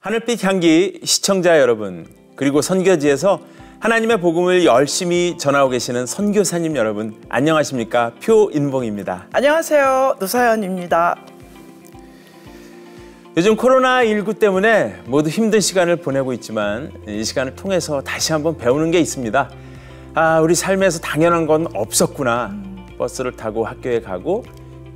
하늘빛 향기 시청자 여러분, 그리고 선교지에서 하나님의 복음을 열심히 전하고 계시는 선교사님 여러분, 안녕하십니까? 표인봉입니다. 안녕하세요. 노사연입니다. 요즘 코로나19 때문에 모두 힘든 시간을 보내고 있지만 이 시간을 통해서 다시 한번 배우는 게 있습니다. 우리 삶에서 당연한 건 없었구나. 버스를 타고 학교에 가고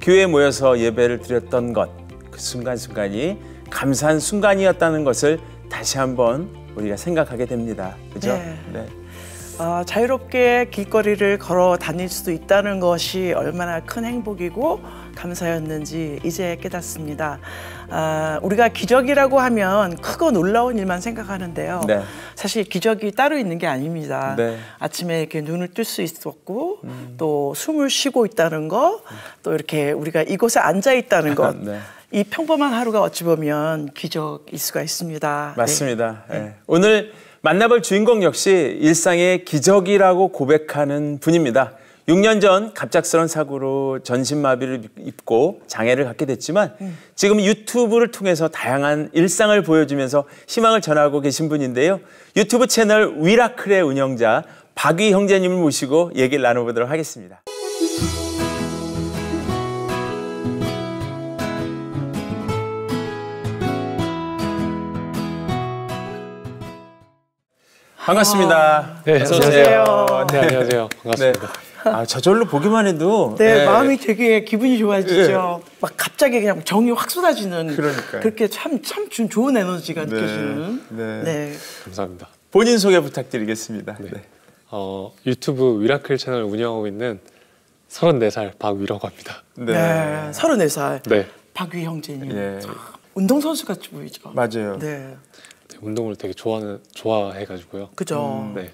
교회에 모여서 예배를 드렸던 것, 그 순간순간이 감사한 순간이었다는 것을 다시 한번 우리가 생각하게 됩니다. 그죠? 네. 자유롭게 길거리를 걸어 다닐 수도 있다는 것이 얼마나 큰 행복이고 감사였는지 이제 깨닫습니다. 우리가 기적이라고 하면 크고 놀라운 일만 생각하는데요. 네. 사실 기적이 따로 있는 게 아닙니다. 네. 아침에 이렇게 눈을 뜰 수 있었고 또 숨을 쉬고 있다는 거, 또 이렇게 우리가 이곳에 앉아 있다는 것. 네. 이 평범한 하루가 어찌 보면 기적일 수가 있습니다. 맞습니다. 네. 네. 오늘 만나볼 주인공 역시 일상의 기적이라고 고백하는 분입니다. 6년 전 갑작스러운 사고로 전신마비를 입고 장애를 갖게 됐지만 지금 유튜브를 통해서 다양한 일상을 보여주면서 희망을 전하고 계신 분인데요. 유튜브 채널 위라클의 운영자 박위 형제님을 모시고 얘기를 나눠보도록 하겠습니다. 반갑습니다. 네, 안녕하세요. 네, 안녕하세요. 반갑습니다. 네. 저절로 보기만 해도 네, 마음이 되게 기분이 좋아지죠. 네. 막 갑자기 그냥 정이 확 쏟아지는. 그러니까요. 그렇게 참 좋은 에너지가 네. 느껴지는. 네. 감사합니다. 본인 소개 부탁드리겠습니다. 네. 유튜브 위라클 채널 운영하고 있는 34살 박위라고 합니다. 네. 34살. 네. 박위 형제님. 예. 운동선수 같이 보이죠. 맞아요. 네. 운동을 되게 좋아해가지고요. 그죠. 네.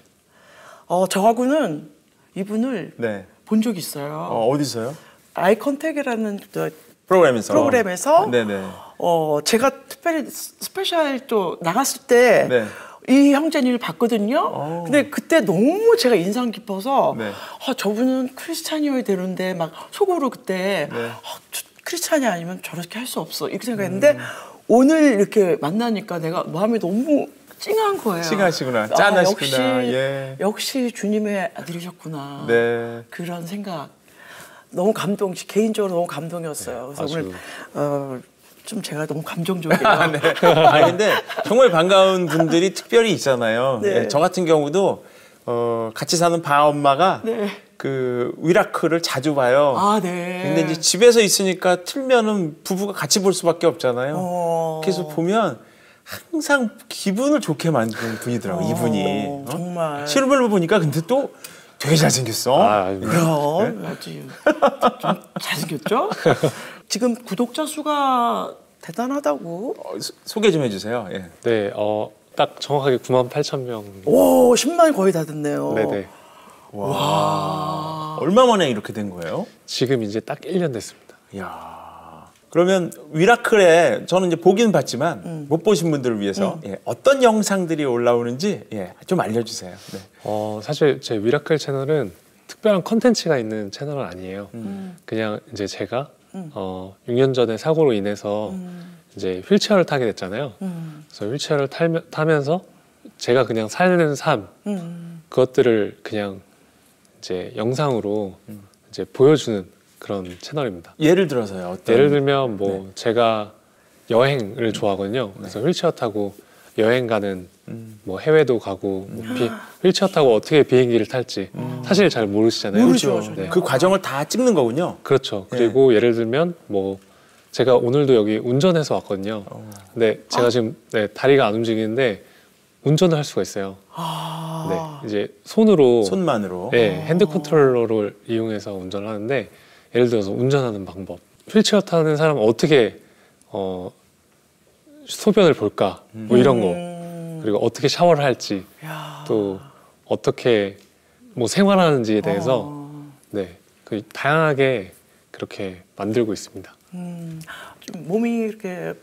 저하고는 이분을 네. 본 적이 있어요. 어디서요? 아이 컨택이라는 프로그램에서. 네네. 제가 특별히 스페셜 또 나갔을 때 네. 이 형제님을 봤거든요. 근데 그때 너무 제가 인상 깊어서 네. 저분은 크리스찬이어야 되는데 막 속으로 그때 네. 크리스찬이 아니면 저렇게 할 수 없어 이렇게 생각했는데 오늘 이렇게 만나니까 내가 마음이 너무 찡한 거예요. 찡하시구나. 짠하시구나. 역시 주님의 아들이셨구나. 네. 그런 생각. 너무 개인적으로 너무 감동이었어요. 그래서 오늘 좀 제가 너무 감정적이에요. 네. 근데 정말 반가운 분들이 특별히 있잖아요. 네. 네, 저 같은 경우도 같이 사는 바 엄마가 네. 그 위라클을 자주 봐요. 네. 근데 이제 집에서 있으니까 틀면은 부부가 같이 볼 수밖에 없잖아요. 그래서 보면 항상 기분을 좋게 만드는 분이더라고요. 이분이. 정말. 실물로 보니까 근데 또 되게 잘생겼어. 그럼. 네? 좀 잘생겼죠? 지금 구독자 수가 대단하다고. 소개 좀 해주세요. 예. 네, 딱 정확하게 98,000명. 오, 10만 거의 다 됐네요. 네네. 와. 얼마 만에 이렇게 된 거예요? 지금 이제 딱 1년 됐습니다. 이야. 그러면 위라클에 저는 이제 보긴 봤지만 못 보신 분들을 위해서 어떤 영상들이 올라오는지 좀 알려주세요. 네. 사실 제 위라클 채널은 특별한 컨텐츠가 있는 채널은 아니에요. 그냥 이제 제가 6년 전에 사고로 인해서 이제 휠체어를 타게 됐잖아요. 그래서 휠체어를 타면서 제가 그냥 살는 삶 그것들을 그냥 이제 영상으로 이제 보여주는 그런 채널입니다. 예를 들어서요. 예를 들면 제가 여행을 좋아하거든요. 그래서 휠체어 타고 여행 가는 해외도 가고 휠체어 타고 어떻게 비행기를 탈지 사실 잘 모르시잖아요. 모르죠. 네. 그 과정을 다 찍는 거군요. 그렇죠. 그리고 예를 들면 제가 오늘도 여기 운전해서 왔거든요. 근데 제가 지금 다리가 안 움직이는데 운전을 할 수가 있어요. 네, 이제 손만으로 핸드 컨트롤러를 이용해서 운전을 하는데 예를 들어서 운전하는 방법, 휠체어 타는 사람은 어떻게 소변을 볼까 이런 거, 그리고 어떻게 샤워를 할지, 또 어떻게 생활하는지에 대해서 그 다양하게 그렇게 만들고 있습니다. 좀 몸이 이렇게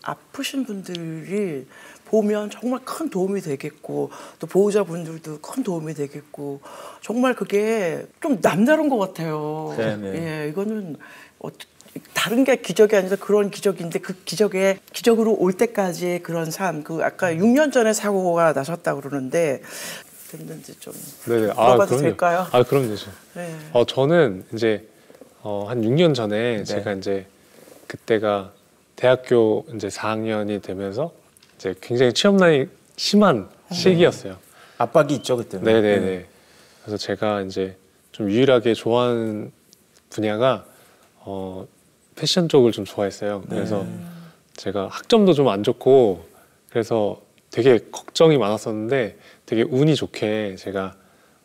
아프신 분들이 보면 정말 큰 도움이 되겠고 또 보호자분들도 큰 도움이 되겠고 정말 그게 좀 남다른 것 같아요. 네네. 예, 이거는 다른 게 기적이 아니라 그런 기적인데 그 기적으로 올 때까지의 그런 삶, 그 아까 6년 전에 사고가 나셨다 그러는데 됐는지 좀 물어봐도 될까요? 그럼 되죠. 네. 저는 이제 한 6년 전에 네. 제가 이제 그때가 대학교 이제 4학년이 되면서 이제 굉장히 취업난이 심한 시기였어요. 압박이 있죠 그때는. 네네네. 그래서 제가 이제 좀 유일하게 좋아하는 분야가 패션 쪽을 좀 좋아했어요. 그래서 제가 학점도 좀 안 좋고 그래서 되게 걱정이 많았었는데 되게 운이 좋게 제가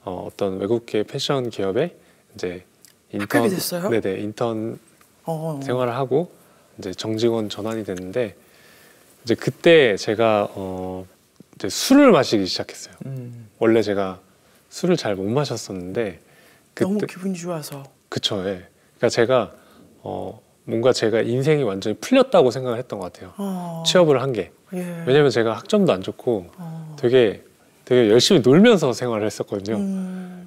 어떤 외국계 패션 기업에 이제 합격이 됐어요? 네네 인턴 생활을 하고 이제 정직원 전환이 됐는데 이제 그때 제가 이제 술을 마시기 시작했어요. 원래 제가 술을 잘 못 마셨었는데 너무 기분이 좋아서. 그쵸. 예. 그러니까 제가 뭔가 제가 인생이 완전히 풀렸다고 생각을 했던 것 같아요. 취업을 한 게. 예. 왜냐면 제가 학점도 안 좋고 되게 열심히 놀면서 생활을 했었거든요.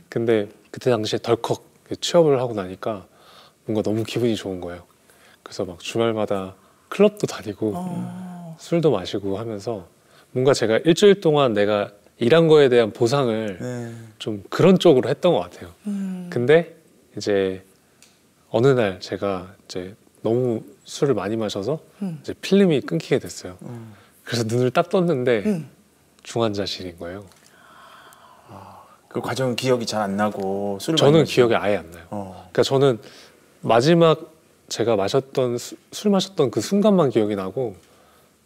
근데 그때 당시에 덜컥 취업을 하고 나니까 뭔가 너무 기분이 좋은 거예요. 그래서 막 주말마다 클럽도 다니고 술도 마시고 하면서 뭔가 제가 일주일 동안 내가 일한 거에 대한 보상을 좀 그런 쪽으로 했던 것 같아요. 근데 이제 어느 날 제가 이제 너무 술을 많이 마셔서 이제 필름이 끊기게 됐어요. 그래서 눈을 딱 떴는데 중환자실인 거예요. 그 과정은 기억이 잘 안 나고 술을 저는 기억이 아예 안 나요. 그러니까 저는 마지막 제가 술 마셨던 그 순간만 기억이 나고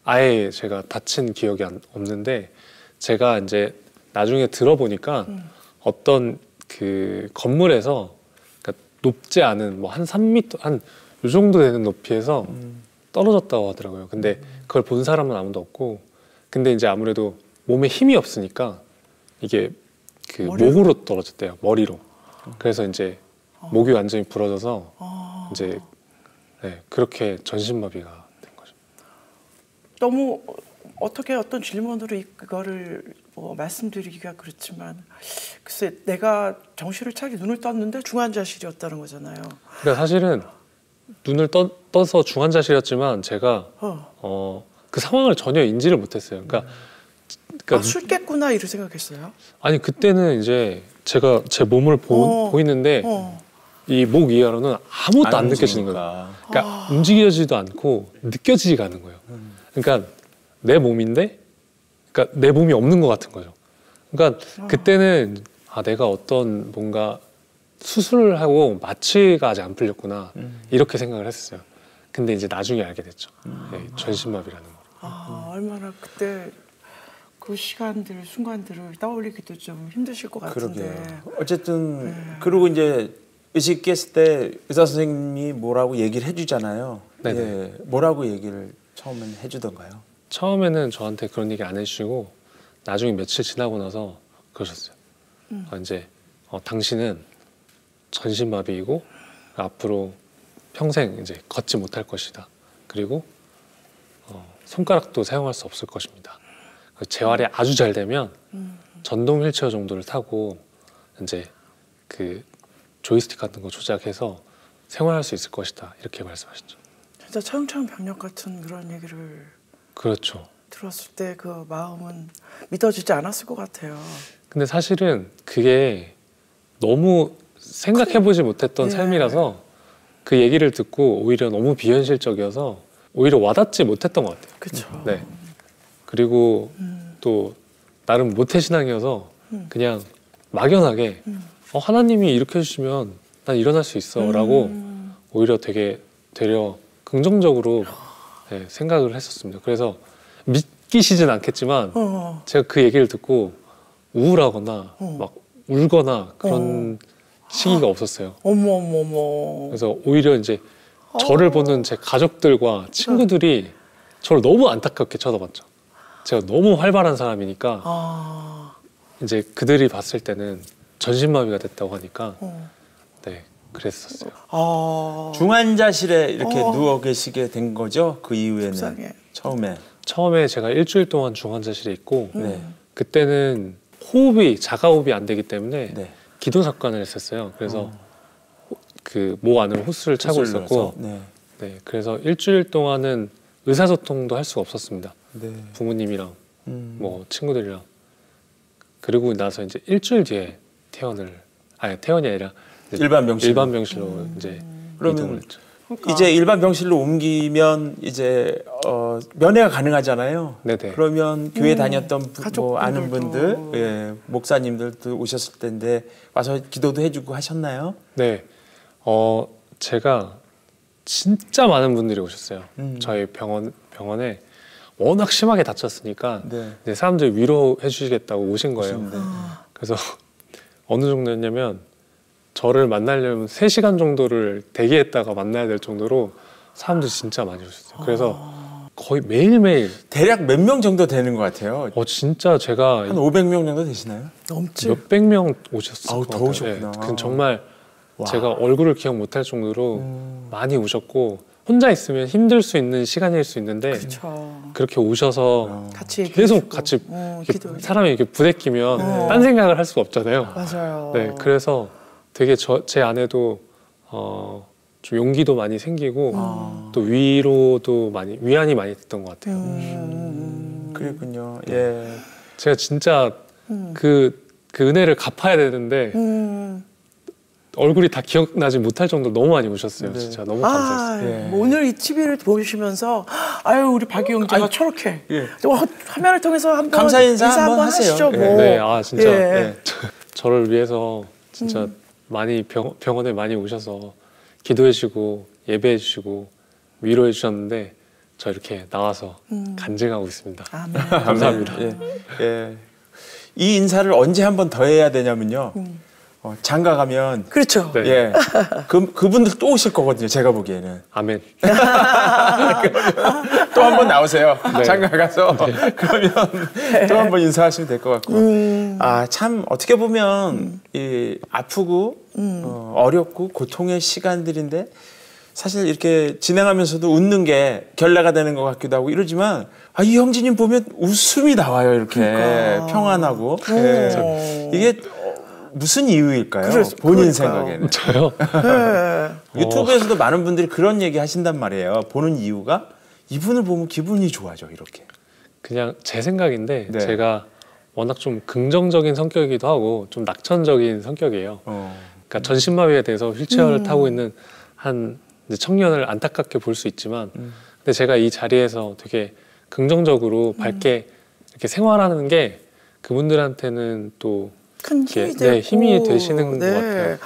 아예 제가 다친 기억이 없는데 제가 이제 나중에 들어보니까 어떤 그 건물에서 그러니까 높지 않은 뭐 한 3m 한 요 정도 되는 높이에서 떨어졌다고 하더라고요. 근데 그걸 본 사람은 아무도 없고 근데 이제 아무래도 몸에 힘이 없으니까 이게 그 목으로 떨어졌대요. 머리로. 그래서 이제 목이 완전히 부러져서 이제 네, 그렇게 전신마비가 된 거죠. 너무 어떻게 어떤 질문으로 이거를 말씀드리기가 그렇지만 글쎄 내가 정신을 차리게 눈을 떴는데 중환자실이었다는 거잖아요. 그러니까 사실은 눈을 떠서 중환자실이었지만 제가 그 상황을 전혀 인지를 못했어요. 그러니까 술 깼구나 이렇게 생각했어요? 아니 그때는 이제 제가 제 몸을 보이는데 이 목 이하로는 아무것도 안 느껴지는 거예요. 그러니까 움직여지도 않고 느껴지지가 않는 거예요. 그러니까 내 몸인데 그러니까 내 몸이 없는 것 같은 거죠. 그러니까 그때는 내가 어떤 뭔가 수술을 하고 마취가 아직 안 풀렸구나 이렇게 생각을 했었어요. 근데 이제 나중에 알게 됐죠. 네, 전신마비라는 거. 얼마나 그때 그 시간들 순간들을 떠올리기도 좀 힘드실 것 같은데. 그러게요. 어쨌든 그리고 이제 의식 깼을 때 의사 선생님이 뭐라고 얘기를 해주잖아요. 네네. 예, 뭐라고 얘기를 처음에는 해주던가요? 처음에는 저한테 그런 얘기 안 해주시고 나중에 며칠 지나고 나서 그러셨어요. 이제 당신은 전신마비이고 앞으로 평생 이제 걷지 못할 것이다. 그리고 손가락도 사용할 수 없을 것입니다. 재활이 아주 잘 되면 전동 휠체어 정도를 타고 이제 그 조이스틱 같은 거 조작해서 생활할 수 있을 것이다. 이렇게 말씀하셨죠. 진짜 천천벽력 같은 그런 얘기를 그렇죠. 들었을 때 그 마음은 믿어지지 않았을 것 같아요. 근데 사실은 그게 너무 생각해보지 못했던 삶이라서 그 얘기를 듣고 오히려 너무 비현실적이어서 오히려 와닿지 못했던 것 같아요. 그렇죠. 네. 그리고 또 나름 모태신앙이어서 그냥 막연하게 하나님이 이렇게 해주시면 난 일어날 수 있어 라고 오히려 되려 긍정적으로 네, 생각을 했었습니다. 그래서 믿기시진 않겠지만 제가 그 얘기를 듣고 우울하거나 막 울거나 그런 시기가 없었어요. 어머. 그래서 오히려 이제 저를 보는 제 가족들과 친구들이 저를 너무 안타깝게 쳐다봤죠. 제가 너무 활발한 사람이니까 이제 그들이 봤을 때는 전신마비가 됐다고 하니까 네 그랬었어요. 중환자실에 이렇게 누워 계시게 된 거죠? 그 이후에는 속상해. 처음에 제가 일주일 동안 중환자실에 있고 그때는 자가호흡이 안 되기 때문에 기도석관을 했었어요. 그래서 그 목 안으로 호스를 차고 있었고 네, 그래서 일주일 동안은 의사소통도 할 수가 없었습니다. 네. 부모님이랑 뭐 친구들이랑. 그리고 나서 이제 일주일 뒤에 퇴원이 아니라 일반 병실로 이제 그러면 이동을 했죠. 그러니까. 이제 일반 병실로 옮기면 이제 면회가 가능하잖아요. 네네. 그러면 교회 다녔던 뭐 아는 가족분들도. 분들, 예, 목사님들도 오셨을 텐데 와서 기도도 해주고 하셨나요? 네, 제가 진짜 많은 분들이 오셨어요. 저희 병원에 워낙 심하게 다쳤으니까 네. 이제 사람들이 위로해 주시겠다고 오신 거예요. 오시는데. 그래서 어느 정도였냐면 저를 만나려면 3시간 정도를 대기했다가 만나야 될 정도로 사람들이 진짜 많이 오셨어요. 그래서 거의 매일매일 대략 몇 명 정도 되는 것 같아요? 진짜 제가 한 500명 정도 되시나요? 넘지. 몇백 명 오셨어요. 아우, 더 오셨구나. 그건 정말 와. 제가 얼굴을 기억 못할 정도로 많이 오셨고 혼자 있으면 힘들 수 있는 시간일 수 있는데 그렇죠. 그렇게 오셔서 같이 계속 같이 이렇게 사람이 이렇게 부대끼면 딴 생각을 할 수가 없잖아요. 맞아요. 네, 그래서 되게 제 안에도 좀 용기도 많이 생기고 또 위안이 많이 됐던 것 같아요. 그랬군요. 예. 제가 진짜 그 은혜를 갚아야 되는데 얼굴이 다 기억나지 못할 정도로 너무 많이 오셨어요. 네. 진짜 너무 감사했어요. 예. 뭐 오늘 이 TV를 보시면서 아유 우리 박유영제가 저렇게 예. 화면을 통해서 한번 감사 인사 한번 하시죠. 하세요. 뭐. 네, 진짜 예. 저를 위해서 진짜 많이 병원에 많이 오셔서 기도해 주시고 예배해 주시고 위로해 주셨는데 저 이렇게 나와서 간증하고 있습니다. 아멘. 감사합니다. 예. 예. 이 인사를 언제 한 번 더 해야 되냐면요. 장가 가면 그렇죠. 네. 예. 그분들 또 오실 거거든요. 제가 보기에는. 아멘. 또 한 번 나오세요. 네. 장가 가서. 그러면 또 한 번 인사하시면 될 것 같고. 참 어떻게 보면 이 아프고 어렵고 고통의 시간들인데 사실 이렇게 진행하면서도 웃는 게 결례가 되는 것 같기도 하고 이러지만 이 형제님 보면 웃음이 나와요. 이렇게 그러니까. 평안하고. 예. 이게 무슨 이유일까요? 본인 생각에는. 저요? 네. 유튜브에서도 많은 분들이 그런 얘기 하신단 말이에요. 보는 이유가 이분을 보면 기분이 좋아져 이렇게. 그냥 제 생각인데 네. 제가 워낙 좀 긍정적인 성격이기도 하고 좀 낙천적인 성격이에요. 그러니까 전신마비에 대해서 휠체어를 타고 있는 한 이제 청년을 안타깝게 볼 수 있지만 근데 제가 이 자리에서 되게 긍정적으로 밝게 이렇게 생활하는 게 그분들한테는 또 큰 힘이 이렇게, 되고 힘이 되시는 것 같아요.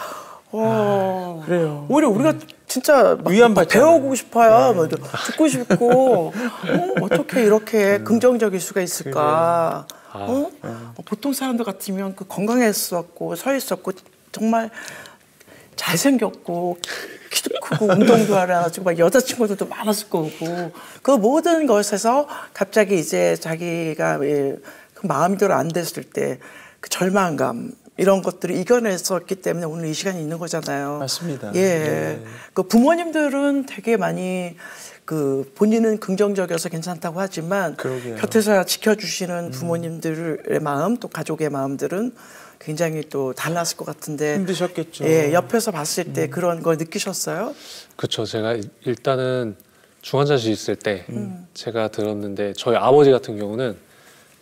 그래요. 오히려 우리가 진짜 막 위안받잖아요. 배우고 싶어요. 막 듣고 싶고 어떻게 이렇게 긍정적일 수가 있을까? 보통 사람들 같으면 그 건강했었고 서 있었고 정말 잘생겼고 키도 크고 운동도 알아가지고 막 여자친구들도 많았을 거고 그 모든 것에서 갑자기 이제 자기가 그 마음대로 안 됐을 때 그 절망감 이런 것들을 이겨냈었기 때문에 오늘 이 시간이 있는 거잖아요. 맞습니다. 예, 네. 그 부모님들은 되게 많이 그 본인은 긍정적이어서 괜찮다고 하지만 그러게요. 곁에서 지켜주시는 부모님들의 마음 또 가족의 마음들은 굉장히 또 달랐을 것 같은데 힘드셨겠죠. 예, 옆에서 봤을 때 그런 걸 느끼셨어요? 그렇죠. 제가 일단은 중환자실 있을 때 제가 들었는데 저희 아버지 같은 경우는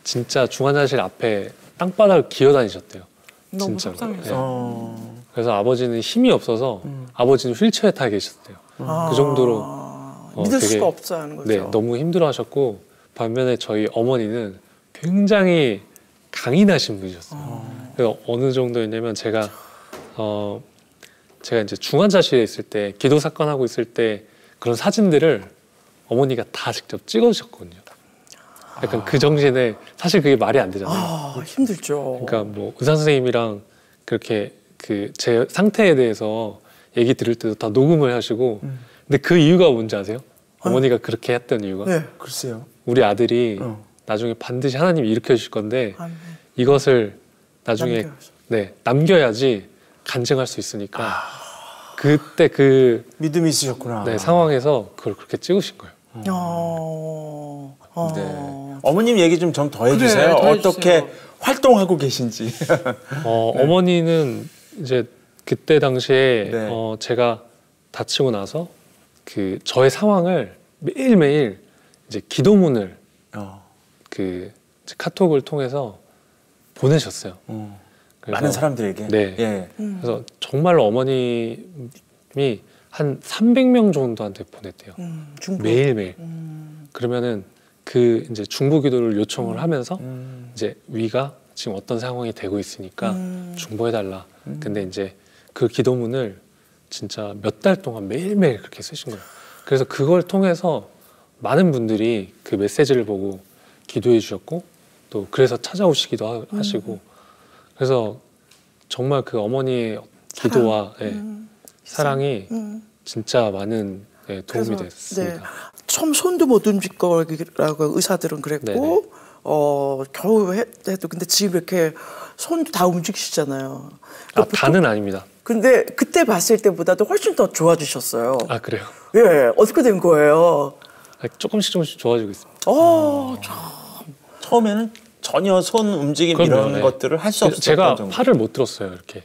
진짜 중환자실 앞에 땅바닥을 기어다니셨대요. 너무 진짜로. 속상해서. 네. 그래서 아버지는 힘이 없어서 아버지는 휠체어에 타 계셨대요. 그 정도로 믿을 되게, 수가 없어 하는 거죠. 네, 너무 힘들어하셨고 반면에 저희 어머니는 굉장히 강인하신 분이셨어요. 그래서 어느 정도였냐면 제가 이제 중환자실에 있을 때 기도 사건 하고 있을 때 그런 사진들을 어머니가 다 직접 찍어주셨거든요. 약간 그 정신에 사실 그게 말이 안 되잖아요. 힘들죠. 그러니까 뭐 의사 선생님이랑 그렇게 그 제 상태에 대해서 얘기 들을 때도 다 녹음을 하시고 근데 그 이유가 뭔지 아세요? 어머니가 그렇게 했던 이유가 네. 글쎄요. 우리 아들이 나중에 반드시 하나님이 일으켜 주실 건데 아멘. 이것을 나중에 남겨야죠. 남겨야지 간증할 수 있으니까 그때 그 믿음이 있으셨구나. 상황에서 그걸 그렇게 찍으신 거예요. 네. 어머님 얘기 좀 더 해주세요. 더 어떻게 해주세요. 활동하고 계신지. 어머니는 이제 그때 당시에 네. 제가 다치고 나서 그 저의 상황을 매일매일 이제 기도문을 그 카톡을 통해서 보내셨어요. 많은 사람들에게. 네. 예. 그래서 정말로 어머님이 한 300명 정도한테 보냈대요. 매일매일. 그러면은 그 이제 중보기도를 요청을 하면서 이제 위가 지금 어떤 상황이 되고 있으니까 중보해달라. 근데 이제 그 기도문을 진짜 몇 달 동안 매일매일 그렇게 쓰신 거예요. 그래서 그걸 통해서 많은 분들이 그 메시지를 보고 기도해 주셨고 또 그래서 찾아오시기도 하시고 그래서 정말 그 어머니의 기도와 사랑이 진짜 많은 도움이 됐습니다. 네. 처음 손도 못 움직일 거라고 의사들은 그랬고 겨우 해도 근데 지금 이렇게 손도 다 움직이시잖아요. 다는 아닙니다. 근데 그때 봤을 때보다도 훨씬 더 좋아지셨어요. 아 그래요? 예, 어떻게 된 거예요? 조금씩 좋아지고 있습니다. 참. 처음에는 전혀 손 움직임 그럼요, 이런 것들을 할 수 없었던 제가 정도. 팔을 못 들었어요. 이렇게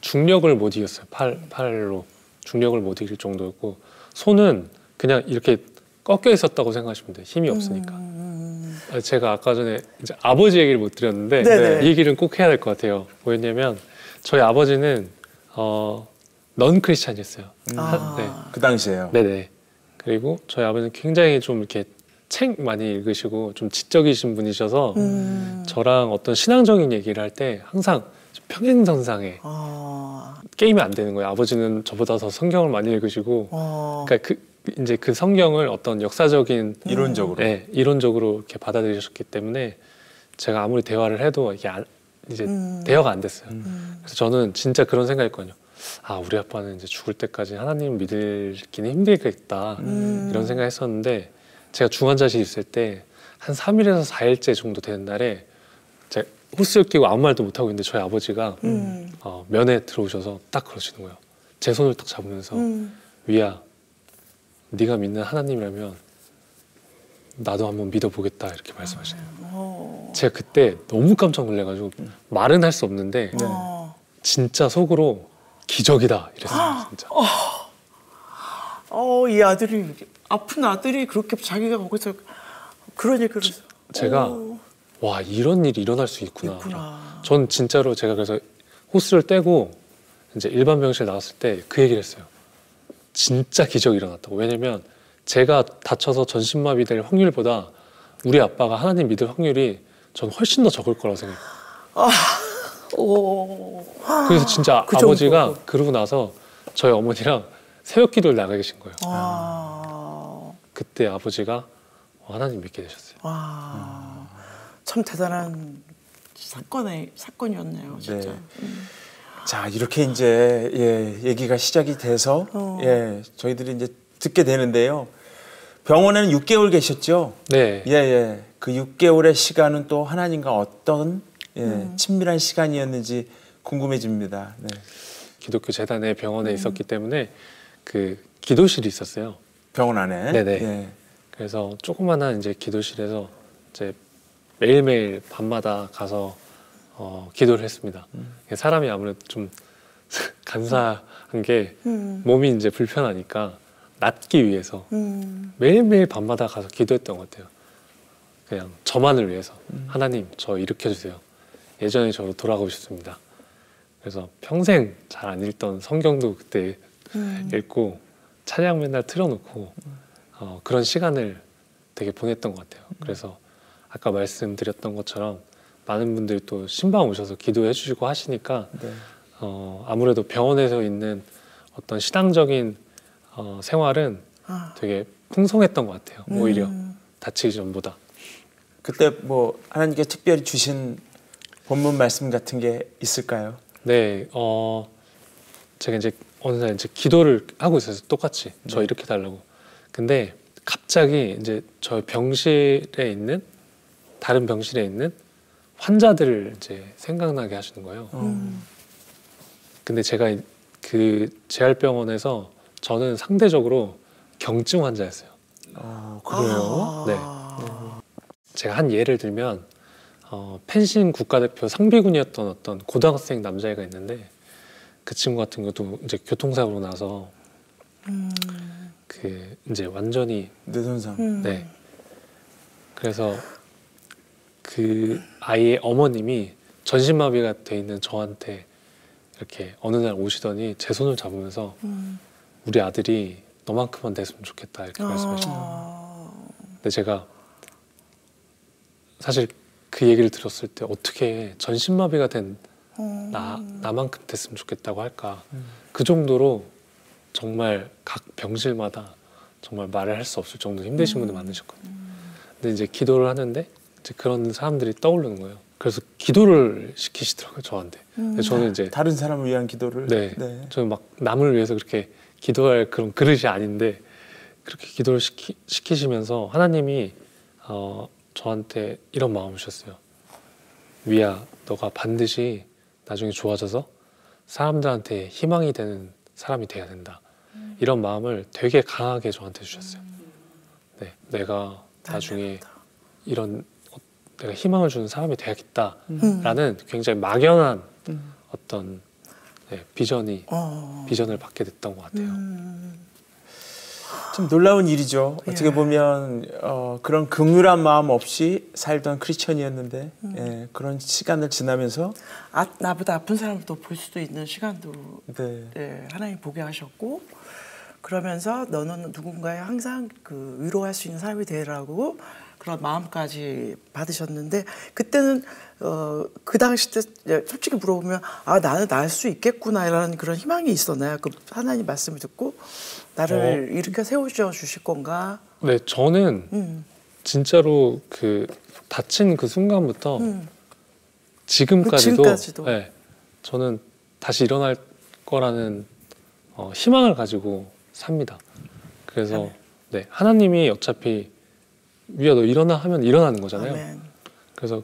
중력을 못 이겼어요. 팔로 중력을 못 이길 정도였고 손은 그냥 이렇게 꺾여 있었다고 생각하시면 돼요. 힘이 없으니까. 제가 아까 전에 이제 아버지 얘기를 못 드렸는데 이 얘기는 꼭 해야 될 것 같아요. 뭐였냐면 저희 아버지는 넌 크리스찬이었어요. 네. 그 당시에요. 네네. 그리고 저희 아버지는 굉장히 좀 이렇게 책 많이 읽으시고 좀 지적이신 분이셔서 저랑 어떤 신앙적인 얘기를 할 때 항상 평행선상에 게임이 안 되는 거예요. 아버지는 저보다 더 성경을 많이 읽으시고 그러니까 이제 그 성경을 어떤 역사적인 이론적으로 이렇게 받아들이셨기 때문에 제가 아무리 대화를 해도 이게 이제 대화가 안 됐어요. 그래서 저는 진짜 그런 생각했거든요. 아 우리 아빠는 이제 죽을 때까지 하나님 믿기는 힘들겠다 이런 생각했었는데 제가 중환자실 있을 때 한 3일에서 4일째 정도 되는 날에 제가 호스를 끼고 아무 말도 못하고 있는데 저희 아버지가 면회 들어오셔서 딱 그러시는 거예요. 제 손을 딱 잡으면서 위야 네가 믿는 하나님이라면 나도 한번 믿어보겠다 이렇게 말씀하시네요. 제가 그때 너무 깜짝 놀래가지고 말은 할 수 없는데 진짜 속으로 기적이다 이랬어요. 진짜. 이 아들이 아픈 아들이 그렇게 자기가 거기서 그런 얘기를 제가 와 이런 일이 일어날 수 있구나. 전 진짜로 제가 그래서 호스를 떼고 이제 일반 병실 나갔을 때 그 얘기를 했어요. 진짜 기적이 일어났다고. 왜냐면 제가 다쳐서 전신마비 될 확률보다 우리 아빠가 하나님 믿을 확률이 전 훨씬 더 적을 거라고 생각해요. 그래서 진짜 아버지가 그러고 나서 저희 어머니랑 새벽기도를 나가 계신 거예요. 그때 아버지가 하나님 믿게 되셨어요. 참 대단한 사건이었네요, 진짜. 네. 자 이렇게 이제 얘기가 시작이 돼서 저희들이 이제 듣게 되는데요. 병원에는 6개월 계셨죠? 네. 그 6개월의 시간은 또 하나님과 어떤 친밀한 시간이었는지 궁금해집니다. 네. 기독교 재단의 병원에 있었기 때문에 그 기도실이 있었어요. 병원 안에. 네네. 그래서 조그마한 이제 기도실에서 이제 매일매일 밤마다 가서 기도를 했습니다. 사람이 아무래도 좀 간사한 게 몸이 이제 불편하니까 낫기 위해서 매일매일 밤마다 가서 기도했던 것 같아요. 그냥 저만을 위해서 하나님 저 일으켜주세요. 예전에 저로 돌아가고 싶습니다. 그래서 평생 잘 안 읽던 성경도 그때 읽고 찬양 맨날 틀어놓고 그런 시간을 되게 보냈던 것 같아요. 그래서 아까 말씀드렸던 것처럼 많은 분들이 또 신방 오셔서 기도해 주시고 하시니까 아무래도 병원에서 있는 어떤 신앙적인 생활은 되게 풍성했던 것 같아요. 오히려 다치기 전보다. 그때 뭐 하나님께 특별히 주신 본문 말씀 같은 게 있을까요? 네, 제가 이제 어느 날 이제 기도를 하고 있어서 똑같이 저 이렇게 달라고. 근데 갑자기 이제 저 병실에 있는 다른 병실에 있는 환자들을 이제 생각나게 하시는 거예요. 근데 제가 그 재활병원에서 저는 상대적으로 경증 환자였어요. 그래요? 네. 제가 한 예를 들면 펜싱 국가대표 상비군이었던 어떤 고등학생 남자애가 있는데 그 친구 같은 것도 이제 교통사고로 나서 그 그 이제 완전히 뇌손상. 네. 그래서 그 아이의 어머님이 전신마비가 돼 있는 저한테 이렇게 어느 날 오시더니 제 손을 잡으면서 우리 아들이 너만큼만 됐으면 좋겠다 이렇게 말씀하시더라고요. 근데 제가 사실 그 얘기를 들었을 때 어떻게 전신마비가 된 나만큼 됐으면 좋겠다고 할까. 그 정도로 정말 각 병실마다 정말 말을 할 수 없을 정도로 힘드신 분들 많으셨거든요. 근데 이제 기도를 하는데 이제 그런 사람들이 떠오르는 거예요. 그래서 기도를 시키시더라고요, 저한테. 근데 저는 이제 다른 사람을 위한 기도를. 네, 저는 막 남을 위해서 그렇게 기도할 그런 그릇이 아닌데 그렇게 기도를 시키시면서 하나님이 저한테 이런 마음을 주셨어요. 위야, 너가 반드시 나중에 좋아져서 사람들한테 희망이 되는 사람이 돼야 된다. 이런 마음을 되게 강하게 저한테 주셨어요. 네, 내가 나중에 이런 내가 희망을 주는 사람이 돼야겠다라는 굉장히 막연한 어떤 비전을 받게 됐던 것 같아요. 좀 놀라운 일이죠. 어떻게 보면 그런 긍휼한 마음 없이 살던 크리스천이었는데 그런 시간을 지나면서 나보다 아픈 사람을 또 볼 수도 있는 시간도 네. 하나님 보게 하셨고 그러면서 너는 누군가에 항상 그 위로할 수 있는 사람이 되라고 그런 마음까지 받으셨는데 그때는 그 당시 때 솔직히 물어보면 나는 날 수 있겠구나라는 그런 희망이 있었나요? 그 하나님 말씀을 듣고 나를 일으켜 세우셔 주실 건가? 네, 저는 진짜로 그 다친 그 순간부터 지금까지도 네, 저는 다시 일어날 거라는 희망을 가지고 삽니다. 그래서 네, 하나님이 어차피 위야 너 일어나 하면 일어나는 거잖아요. 아멘. 그래서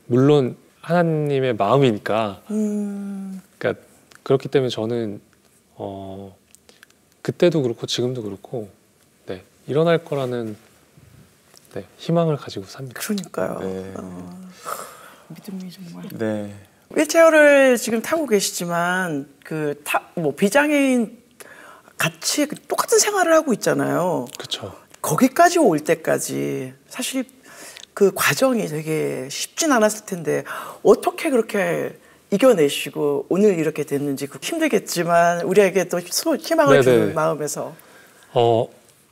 물론 하나님의 마음이니까 그러니까 그렇기 때문에 저는 그때도 그렇고 지금도 그렇고 네, 일어날 거라는 네, 희망을 가지고 삽니다. 그러니까요. 네. 믿음이 정말. 네. 휠체어를 지금 타고 계시지만 뭐 비장애인 같이 똑같은 생활을 하고 있잖아요. 그렇죠. 거기까지 올 때까지 사실 그 과정이 되게 쉽진 않았을 텐데 어떻게 그렇게 이겨내시고 오늘 이렇게 됐는지 힘들겠지만 우리에게 또 희망을 주는 마음에서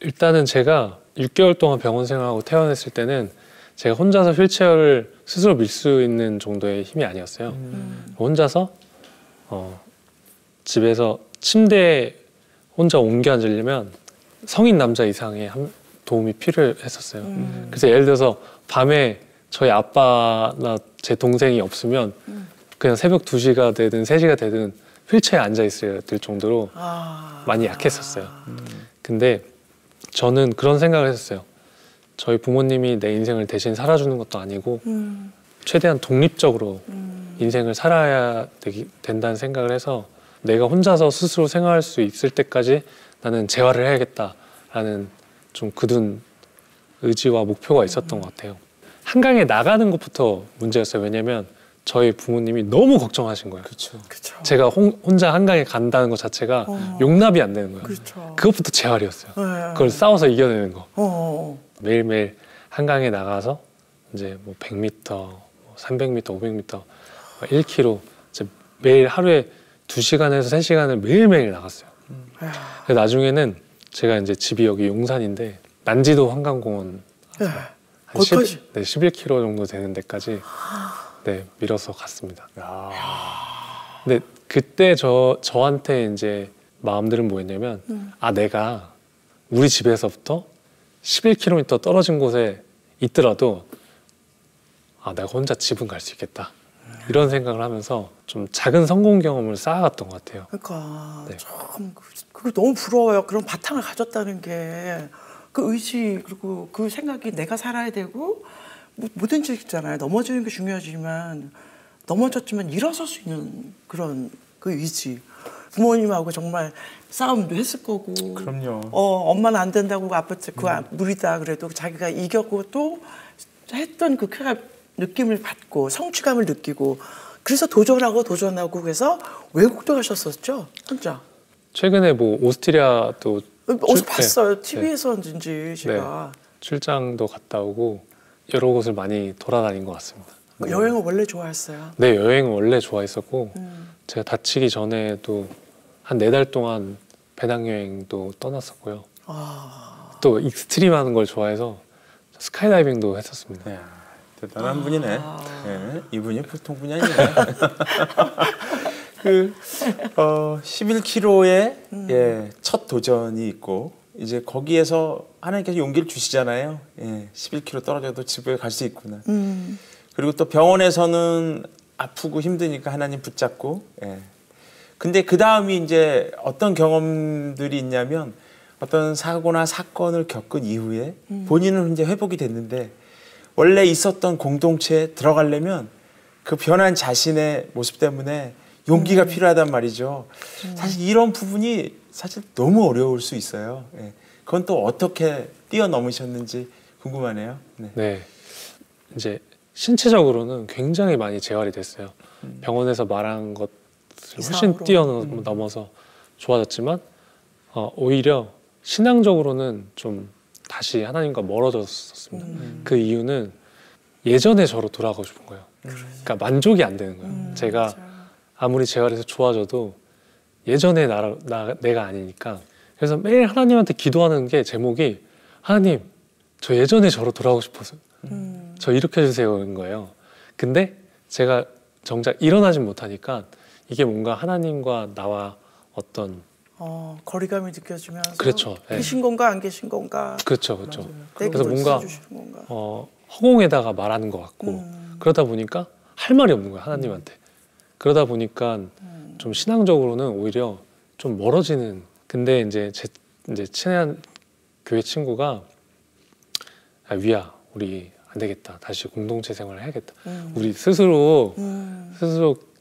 일단은 제가 6개월 동안 병원 생활하고 퇴원했을 때는 제가 혼자서 휠체어를 스스로 밀 수 있는 정도의 힘이 아니었어요. 혼자서 집에서 침대에 혼자 옮겨 앉으려면 성인 남자 이상의 도움이 필요했었어요. 그래서 예를 들어서 밤에 저희 아빠나 제 동생이 없으면 그냥 새벽 2시가 되든 3시가 되든 휠체어에 앉아 있어야 될 정도로 많이 약했었어요. 근데 저는 그런 생각을 했었어요. 저희 부모님이 내 인생을 대신 살아주는 것도 아니고 최대한 독립적으로 인생을 살아야 된다는 생각을 해서 내가 혼자서 스스로 생활할 수 있을 때까지 나는 재활을 해야겠다라는 좀 굳은 의지와 목표가 있었던 것 같아요. 한강에 나가는 것부터 문제였어요. 왜냐면 저희 부모님이 너무 걱정하신 거예요. 그렇죠. 제가 혼자 한강에 간다는 것 자체가 용납이 안 되는 거예요. 그것부터 재활이었어요. 그걸 싸워서 이겨내는 거. 매일매일 한강에 나가서 이제 뭐 100m, 300m, 500m, 1km 이제 매일 하루에 2시간에서 3시간을 매일매일 나갔어요. 나중에는 제가 이제 집이 여기 용산인데 난지도 한강공원 한 11km 정도 되는 데까지 밀어서 갔습니다. 근데 그때 저한테 이제 마음들은 뭐였냐면 내가 우리 집에서부터 11km 떨어진 곳에 있더라도 내가 혼자 집은 갈 수 있겠다. 이런 생각을 하면서 좀 작은 성공 경험을 쌓아갔던 것 같아요. 그러니까 참 그거 너무 부러워요. 그런 바탕을 가졌다는 게 그 의지 그리고 그 생각이 내가 살아야 되고 뭐든지 있잖아요. 넘어지는 게 중요하지만 넘어졌지만 일어설 수 있는 그런 그 의지. 부모님하고 정말 싸움도 했을 거고. 그럼요. 엄마는 안 된다고 아파트 무리다 그래도 자기가 이겼고 또 했던 그 느낌을 받고 성취감을 느끼고 그래서 도전하고 그래서 외국도 가셨었죠 혼자. 최근에 뭐 오스트리아도 어디서 봤어요. TV에서인지 제가. 출장도 갔다 오고 여러 곳을 많이 돌아다닌 것 같습니다. 여행을 원래 좋아했어요? 네, 여행을 원래 좋아했었고 제가 다치기 전에도 한 4달 동안 배낭여행도 떠났었고요. 또 익스트림하는 걸 좋아해서 스카이다이빙도 했었습니다. 야, 대단한 분이네. 네, 이분이 보통 분이 아니네. 11km의 첫 도전이 있고 이제 거기에서 하나님께서 용기를 주시잖아요. 11km 떨어져도 집에 갈 수 있구나. 그리고 또 병원에서는 아프고 힘드니까 하나님 붙잡고. 근데 그 다음이 이제 어떤 경험들이 있냐면 어떤 사고나 사건을 겪은 이후에 본인은 이제 회복이 됐는데 원래 있었던 공동체에 들어가려면 그 변한 자신의 모습 때문에 용기가 필요하단 말이죠. 사실 이런 부분이 사실 너무 어려울 수 있어요. 그건 또 어떻게 뛰어넘으셨는지 궁금하네요. 네, 이제 신체적으로는 굉장히 많이 재활이 됐어요. 병원에서 말한 것을 훨씬 뛰어넘어서 좋아졌지만 오히려 신앙적으로는 좀 다시 하나님과 멀어졌었습니다. 그 이유는 예전의 저로 돌아가고 싶은 거예요. 그러니까 만족이 안 되는 거예요. 제가 아무리 재활해서 좋아져도 예전의 내가 아니니까. 그래서 매일 하나님한테 기도하는 게 제목이 하나님, 저 예전의 저로 돌아가고 싶어서 저 이렇게 해주세요인 거예요. 근데 제가 정작 일어나진 못하니까 이게 뭔가 하나님과 나와 어떤 거리감이 느껴지면서 그렇죠. 계신 건가 안 계신 건가. 그렇죠, 그렇죠. 그래서 뭔가 허공에다가 말하는 것 같고 그러다 보니까 할 말이 없는 거예요, 하나님한테. 그러다 보니까 좀 신앙적으로는 오히려 좀 멀어지는. 근데 이제 이제 친한 교회 친구가 위야, 우리 안 되겠다. 다시 공동체 생활을 해야겠다. 우리 스스로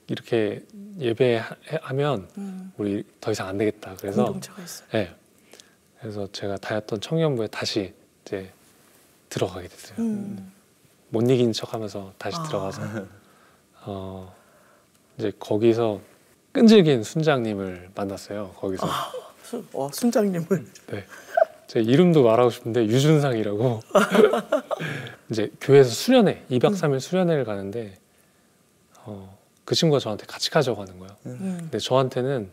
이렇게 예배하면 우리 더 이상 안 되겠다. 그래서 공동체가 있어요. 네. 그래서 제가 다녔던 청년부에 다시 이제 들어가게 됐어요. 못 이긴 척하면서 다시 들어가서 이제 거기서 끈질긴 순장님을 만났어요. 거기서. 순장님을. 네. 제 이름도 말하고 싶은데 유준상이라고. 이제 교회에서 수련회 2박 3일 수련회를 가는데 그 친구가 저한테 같이 가자고 하는 거예요. 근데 저한테는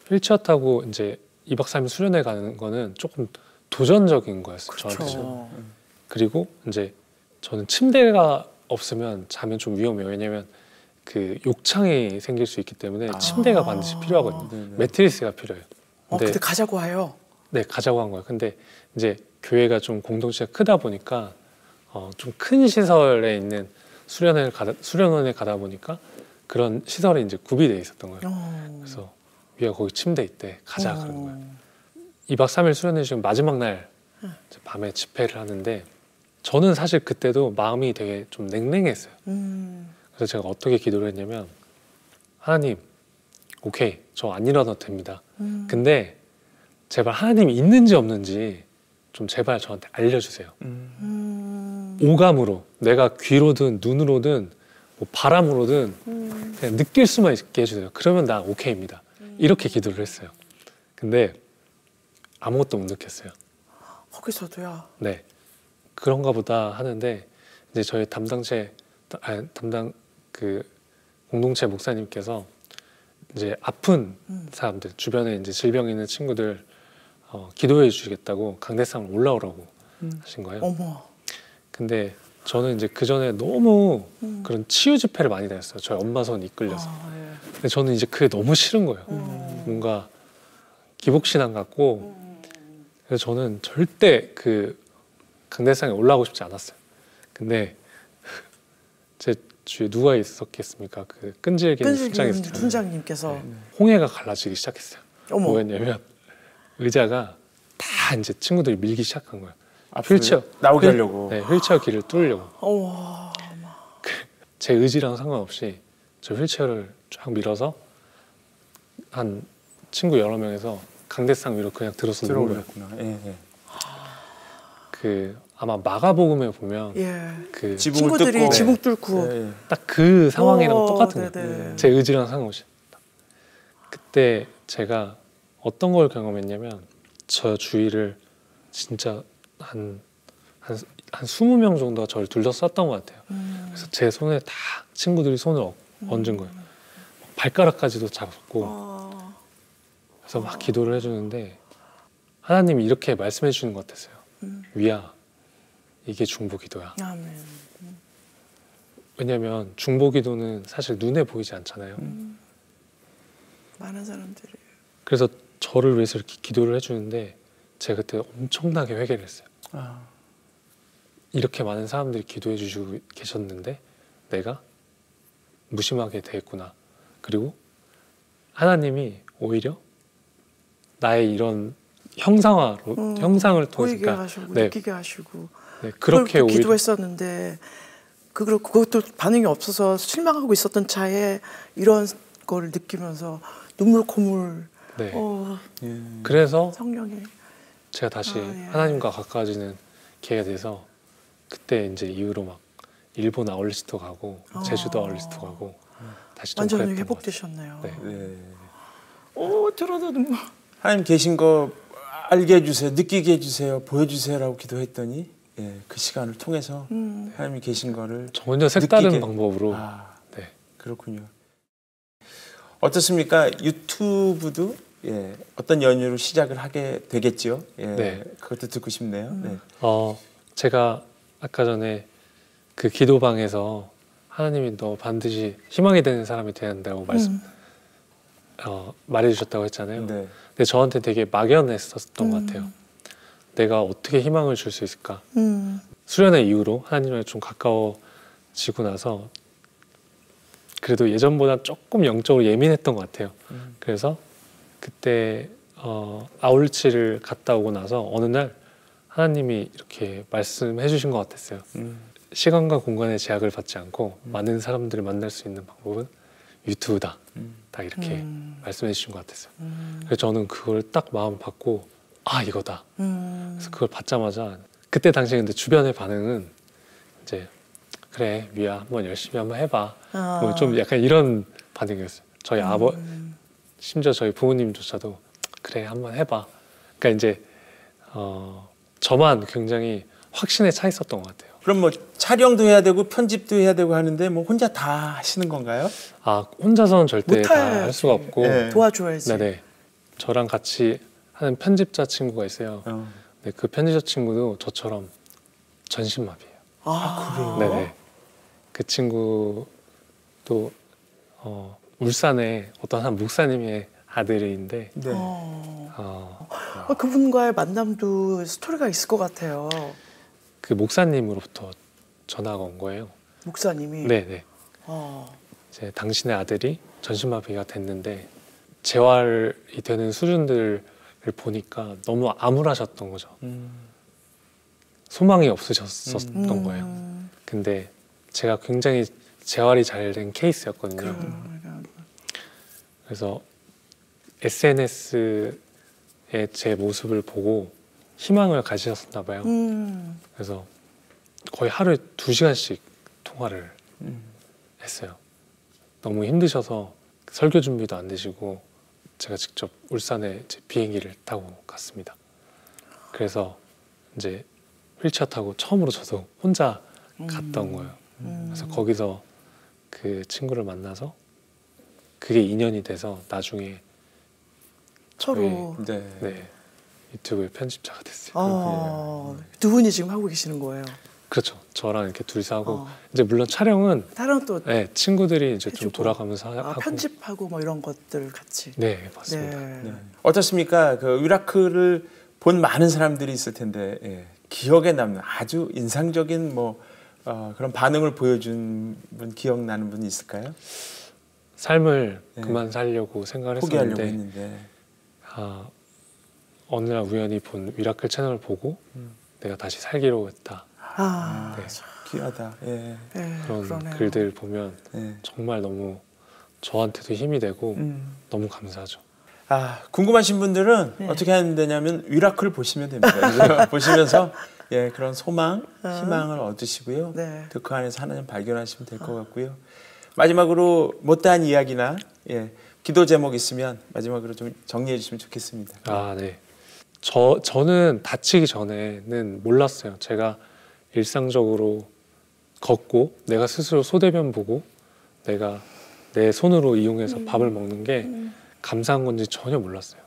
휠체어 타고 이제 2박 3일 수련회 가는 거는 조금 도전적인 거였어요. 저한테는. 그리고 이제 저는 침대가 없으면 자면 좀 위험해요. 왜냐면 그 욕창이 생길 수 있기 때문에 침대가 반드시 필요하거든요. 매트리스가 필요해요. 근데 가자고 해요. 네, 가자고 한 거예요. 근데 이제 교회가 좀 공동체가 크다 보니까 좀 큰 시설에 있는 수련원에 가다 보니까 그런 시설이 이제 구비되어 있었던 거예요. 그래서 위가 거기 침대 있대. 가자 그런 거예요. 2박 3일 수련회 지금 마지막 날 밤에 집회를 하는데 저는 사실 그때도 마음이 되게 좀 냉랭했어요. 그래서 제가 어떻게 기도를 했냐면 하나님, 오케이, 저 안 일어나도 됩니다. 근데 제발 하나님이 있는지 없는지 좀 제발 저한테 알려주세요. 오감으로, 내가 귀로든 눈으로든 뭐 바람으로든 그냥 느낄 수만 있게 해주세요. 그러면 나 오케이입니다. 이렇게 기도를 했어요. 근데 아무것도 못 느꼈어요. 거기서도요? 네, 그런가 보다 하는데 이제 저희 담당 그 공동체 목사님께서 이제 아픈 사람들, 주변에 이제 질병 있는 친구들 기도해 주시겠다고 강대상을 올라오라고 하신 거예요. 어머. 근데 저는 이제 그 전에 너무 그런 치유 집회를 많이 다녔어요. 저희 엄마 손 이끌려서. 근데 저는 이제 그게 너무 싫은 거예요. 뭔가 기복신앙 같고. 그래서 저는 절대 그 강대상에 올라가고 싶지 않았어요. 근데 제 주위에 누가 있었겠습니까? 그 끈질긴 순장님께서 홍해가 갈라지기 시작했어요. 어머. 뭐였냐면 의자가 다 이제 친구들이 밀기 시작한 거예요. 휠체어 나오게 하려고. 네, 휠체어 길을 뚫으려고. 어머. 제 의지랑 상관없이 저 휠체어를 쫙 밀어서 한 친구 여러 명에서 강대상 위로 그냥 들어서 누운 거예요. 그 아마 마가복음에 보면 그 친구들이 지붕 뚫고 딱 그 상황이랑 똑같은 거예요. 제 의지랑 상관없이. 그때 제가 어떤 걸 경험했냐면 저 주위를 진짜 한 20명 정도가 저를 둘러쌌던 것 같아요. 그래서 제 손에 다 친구들이 손을 얹은 거예요. 발가락까지도 잡고 그래서 막 기도를 해주는데 하나님이 이렇게 말씀해 주시는 것 같았어요. 위야, 이게 중보기도야. 아멘. 왜냐하면 중보기도는 사실 눈에 보이지 않잖아요. 많은 사람들이. 그래서 저를 위해서 이렇게 기도를 해주는데 제가 그때 엄청나게 회개를 했어요. 이렇게 많은 사람들이 기도해 주시고 계셨는데 내가 무심하게 대했구나. 그리고 하나님이 오히려 나의 이런 형상을 통해서 보이게 하시고 네, 느끼게 하시고 네, 그렇게 오히려 기도했었는데 그것도 반응이 없어서 실망하고 있었던 차에 이런 걸 느끼면서 눈물 콧물. 네. 그래서 성령이 제가 다시 예. 하나님과 가까워지는 기회가 돼서 그때 이제 이후로 막 일본 아울리스토 가고 제주도 아울리스토 가고 다시 좀 완전히 그랬던 것 회복되셨네요. 같아요. 네. 오, 들어도 눈물. 하나님 계신 거 알게 해주세요, 느끼게 해주세요, 보여주세요라고 기도했더니 그 시간을 통해서 하나님이 계신 거를 전혀 색다른 느끼게. 방법으로. 네. 그렇군요. 어떻습니까? 유튜브도 어떤 연유로 시작을 하게 되겠죠. 네. 그것도 듣고 싶네요. 네. 제가 아까 전에 그 기도방에서 하나님이 너 반드시 희망이 되는 사람이 돼야 한다고 말해주셨다고 했잖아요. 네. 근데 저한테 되게 막연했었던 것 같아요. 내가 어떻게 희망을 줄 수 있을까? 수련회 이후로 하나님을 좀 가까워지고 나서 그래도 예전보다 조금 영적으로 예민했던 것 같아요. 그래서 그때 아울치를 갔다 오고 나서 어느 날 하나님이 이렇게 말씀해 주신 것 같았어요. 시간과 공간의 제약을 받지 않고 많은 사람들을 만날 수 있는 방법은 유튜브다. 딱 이렇게 말씀해 주신 것 같았어요. 그래서 저는 그걸 딱 마음 받고 이거다. 그래서 그걸 받자마자 그때 당시에 근데 주변의 반응은 이제 그래 위야 한번 열심히 한번 해봐. 뭐 좀 약간 이런 반응이었어요. 저희 심지어 저희 부모님조차도 그래 한번 해봐. 그러니까 이제 저만 굉장히 확신에 차 있었던 것 같아요. 그럼 뭐 촬영도 해야 되고 편집도 해야 되고 하는데 뭐 혼자 다 하시는 건가요? 혼자서는 절대 다 할 수가 없고 도와줘야지. 네네. 저랑 같이 하는 편집자 친구가 있어요. 네, 그 편집자 친구도 저처럼 전신마비예요. 그래요? 네네. 그 친구도 울산에 어떤 한 목사님의 아들인데 네. 그분과의 만남도 스토리가 있을 것 같아요. 그 목사님으로부터 전화가 온 거예요. 목사님이. 네네. 이제 당신의 아들이 전신마비가 됐는데 재활이 되는 수준들을 보니까 너무 암울하셨던 거죠. 소망이 없으셨었던 거예요. 근데 제가 굉장히 재활이 잘 된 케이스였거든요. 그래서 SNS에 제 모습을 보고 희망을 가지셨나 봐요. 그래서 거의 하루에 2시간씩 통화를 했어요. 너무 힘드셔서 설교 준비도 안 되시고 제가 직접 울산에 이제 비행기를 타고 갔습니다. 그래서 이제 휠체어 타고 처음으로 저도 혼자 갔던 거예요. 그래서 거기서 그 친구를 만나서 그게 인연이 돼서 나중에 서로. 네, 유튜브의 편집자가 됐어요. 두 분이 지금 하고 계시는 거예요. 그렇죠. 저랑 이렇게 둘이서 하고 이제 물론 촬영은 다른 또 친구들이 이제 좀 해주고. 돌아가면서 하고 편집하고 뭐 이런 것들 같이. 네, 맞습니다. 네. 어떻습니까? 그 위라클을 본 많은 사람들이 있을 텐데 기억에 남는 아주 인상적인 뭐 그런 반응을 보여준 분, 기억나는 분이 있을까요? 삶을 그만 살려고 생각을 포기하려고 했었는데 했는데 어느 날 우연히 본 위라클 채널을 보고 내가 다시 살기로 했다. 네. 귀하다. 그런 그러네요. 글들 보면 정말 너무 저한테도 힘이 되고 너무 감사하죠. 궁금하신 분들은 어떻게 하면 되냐면 위라클 보시면 됩니다. 보시면서 그런 소망, 희망을 얻으시고요. 또 그 안에서 하나님 발견하시면 될 것 같고요. 마지막으로 못다한 이야기나 기도 제목 있으면 마지막으로 좀 정리해 주시면 좋겠습니다. 네. 저는 다치기 전에는 몰랐어요. 제가 일상적으로 걷고 내가 스스로 소대변 보고 내가 내 손으로 이용해서 밥을 먹는 게 감사한 건지 전혀 몰랐어요.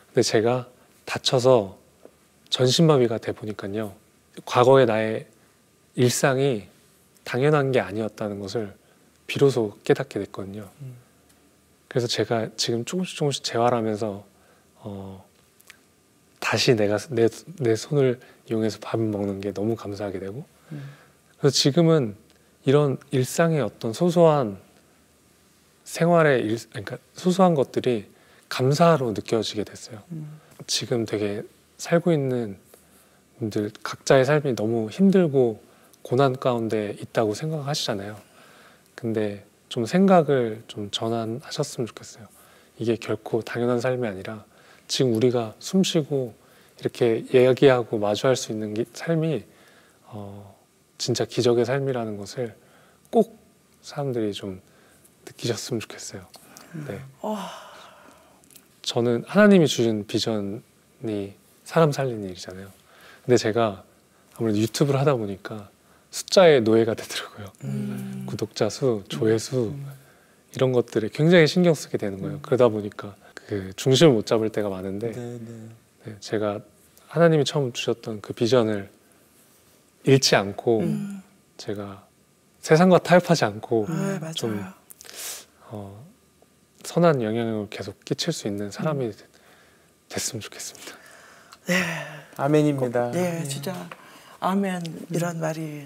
근데 제가 다쳐서 전신마비가 돼 보니까요. 과거의 나의 일상이 당연한 게 아니었다는 것을 비로소 깨닫게 됐거든요. 그래서 제가 지금 조금씩 재활하면서 다시 내가 내 손을 이용해서 밥을 먹는 게 너무 감사하게 되고 그래서 지금은 이런 일상의 어떤 소소한 생활의 그러니까 소소한 것들이 감사로 느껴지게 됐어요. 지금 되게 살고 있는 분들 각자의 삶이 너무 힘들고 고난 가운데 있다고 생각하시잖아요. 근데 좀 생각을 좀 전환하셨으면 좋겠어요. 이게 결코 당연한 삶이 아니라 지금 우리가 숨쉬고 이렇게 얘기하고 마주할 수 있는 삶이 진짜 기적의 삶이라는 것을 꼭 사람들이 좀 느끼셨으면 좋겠어요. 네. 저는 하나님이 주신 비전이 사람 살리는 일이잖아요. 근데 제가 아무래도 유튜브를 하다 보니까 숫자의 노예가 되더라고요. 구독자 수, 조회수 이런 것들에 굉장히 신경 쓰게 되는 거예요. 그러다 보니까 그 중심을 못 잡을 때가 많은데 네, 제가 하나님이 처음 주셨던 그 비전을 잃지 않고 제가 세상과 타협하지 않고 좀 선한 영향력을 계속 끼칠 수 있는 사람이 됐으면 좋겠습니다. 네, 아멘입니다. 네, 진짜 아멘 이런 말이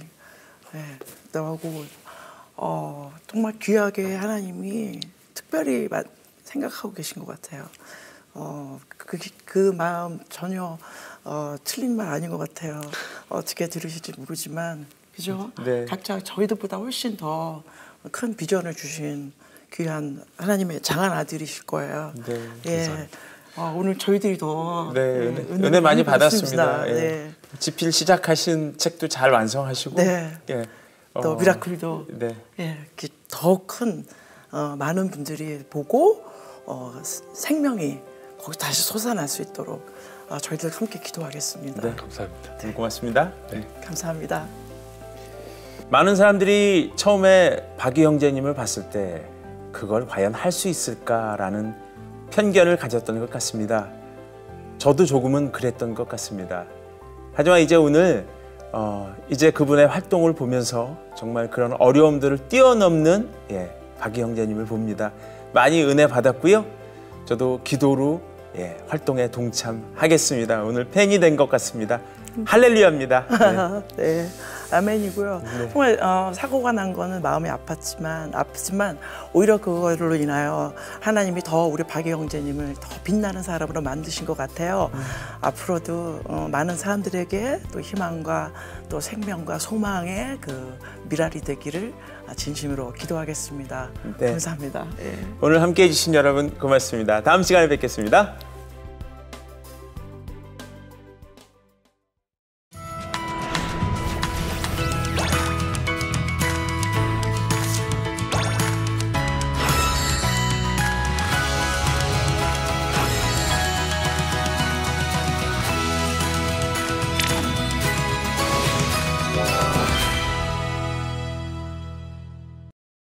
나오고 정말 귀하게 하나님이 특별히 생각하고 계신 것 같아요. 그 마음 전혀 틀린 말 아닌 것 같아요. 어떻게 들으실지 모르지만 그죠? 네. 각자 저희들보다 훨씬 더 큰 비전을 주신 귀한 하나님의 장한 아들이실 거예요. 네, 예. 오늘 저희들이 더 은혜 많이 받았습니다. 예. 네. 집필 시작하신 책도 잘 완성하시고 네. 예. 또 미라클도 네. 예, 더 큰 많은 분들이 보고 생명이 거기 다시 솟아날 수 있도록 저희들 함께 기도하겠습니다. 네. 감사합니다. 네. 고맙습니다. 네. 감사합니다. 많은 사람들이 처음에 박이 형제님을 봤을 때 그걸 과연 할 수 있을까라는 편견을 가졌던 것 같습니다. 저도 조금은 그랬던 것 같습니다. 하지만 이제 오늘 이제 그분의 활동을 보면서 정말 그런 어려움들을 뛰어넘는 박이 형제님을 봅니다. 많이 은혜 받았고요. 저도 기도로 활동에 동참하겠습니다. 오늘 팬이 된 것 같습니다. 할렐루야입니다. 네. 네. 아멘이고요. 네. 정말 사고가 난 거는 마음이 아프지만 오히려 그걸로 인하여 하나님이 더 우리 박이 형제님을 더 빛나는 사람으로 만드신 것 같아요. 앞으로도 많은 사람들에게 또 희망과 또 생명과 소망의 그 미랄이 되기를 진심으로 기도하겠습니다. 네. 감사합니다. 네. 오늘 함께해 주신 여러분 고맙습니다. 다음 시간에 뵙겠습니다.